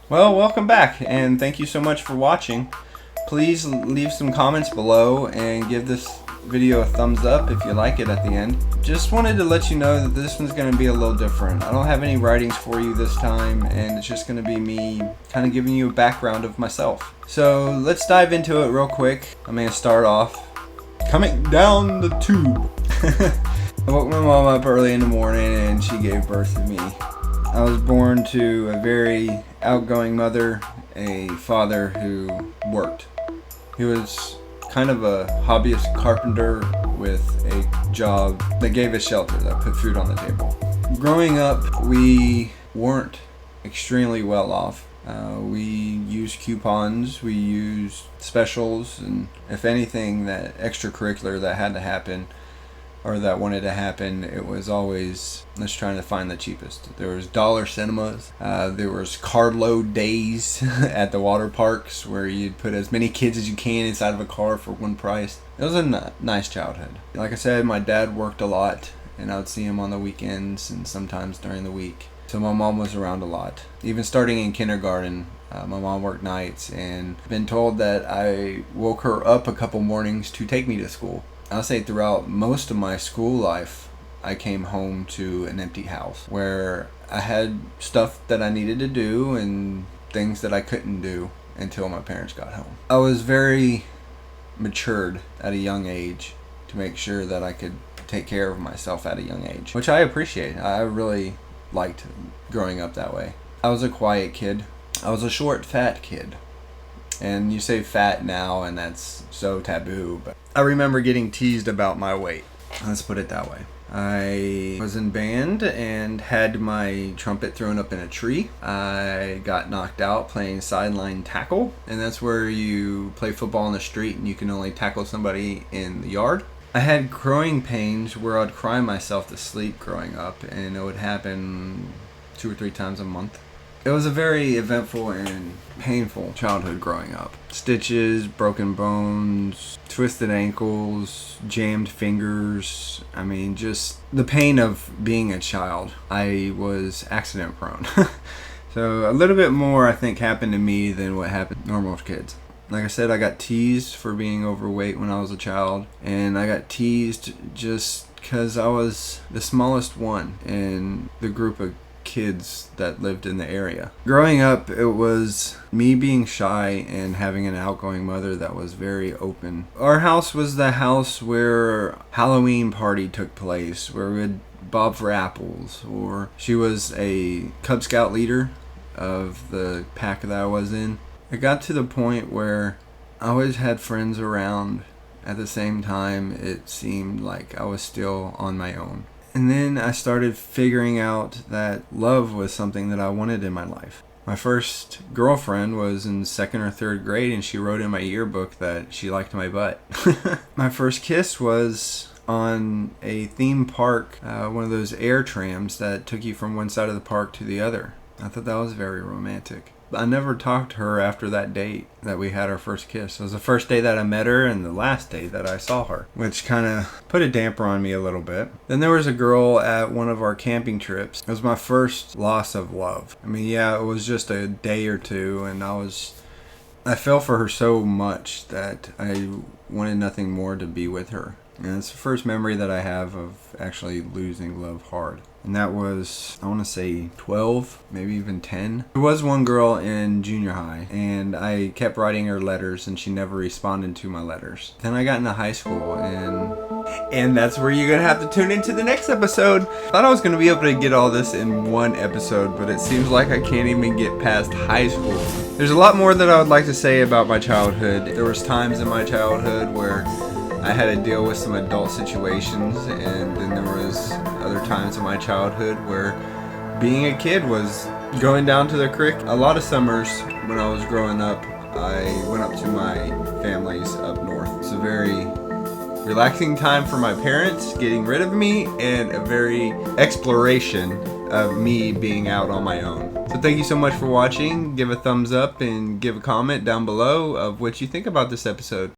Well, welcome back, and thank you so much for watching. Please leave some comments below and give this video a thumbs up if you like it at the end. Just wanted to let you know that this one's going to be a little different. I don't have any writings for you this time, and it's just going to be me kind of giving you a background of myself. So let's dive into it real quick. I'm going to start off coming down the tube. I woke my mom up early in the morning and she gave birth to me. I was born to a very outgoing mother, a father who worked. He was kind of a hobbyist carpenter with a job that gave us shelter, that put food on the table. Growing up, we weren't extremely well off. We used coupons, we used specials, and if anything that extracurricular that had to happen or that wanted to happen, it was always let's trying to find the cheapest. There was dollar cinemas, there was carload days at the water parks where you'd put as many kids as you can inside of a car for one price. It was a nice childhood. Like I said, my dad worked a lot and I would see him on the weekends and sometimes during the week. So my mom was around a lot. Even starting in kindergarten, my mom worked nights, and been told that I woke her up a couple mornings to take me to school. I'll say throughout most of my school life, I came home to an empty house where I had stuff that I needed to do and things that I couldn't do until my parents got home. I was very matured at a young age to make sure that I could take care of myself at a young age, which I appreciate. I really liked growing up that way. I was a quiet kid. I was a short, fat kid. And you say fat now and that's so taboo, but I remember getting teased about my weight. Let's put it that way. I was in band and had my trumpet thrown up in a tree. I got knocked out playing sideline tackle, and that's where you play football on the street and you can only tackle somebody in the yard. I had growing pains where I'd cry myself to sleep growing up, and it would happen 2 or 3 times a month. It was a very eventful and painful childhood growing up. Stitches, broken bones, twisted ankles, jammed fingers. I mean, just the pain of being a child. I was accident prone. So a little bit more, I think, happened to me than what happened to normal kids. Like I said, I got teased for being overweight when I was a child, and I got teased just because I was the smallest one in the group of kids that lived in the area. Growing up, it was me being shy and having an outgoing mother that was very open. Our house was the house where Halloween party took place, where we'd bob for apples, or she was a Cub Scout leader of the pack that I was in. It got to the point where I always had friends around. At the same time, it seemed like I was still on my own. And then I started figuring out that love was something that I wanted in my life. My first girlfriend was in 2nd or 3rd grade, and she wrote in my yearbook that she liked my butt. My first kiss was on a theme park, one of those air trams that took you from one side of the park to the other. I thought that was very romantic. I never talked to her after that date that we had our first kiss. It was the first day that I met her and the last day that I saw her, which kind of put a damper on me a little bit. Then there was a girl at one of our camping trips. It was my first loss of love. I mean, yeah, it was just a day or two, and I fell for her so much that I wanted nothing more to be with her. And it's the first memory that I have of actually losing love hard. And that was, I want to say 12, maybe even 10. There was one girl in junior high, and I kept writing her letters, and she never responded to my letters. Then I got into high school, and that's where you're going to have to tune into the next episode. I thought I was going to be able to get all this in one episode, but it seems like I can't even get past high school. There's a lot more that I would like to say about my childhood. There was times in my childhood where I had to deal with some adult situations, and then there was other times in my childhood where being a kid was going down to the creek. A lot of summers when I was growing up, I went up to my family's up north. It's a very relaxing time for my parents getting rid of me, and a very exploration of me being out on my own. So thank you so much for watching. Give a thumbs up and give a comment down below of what you think about this episode.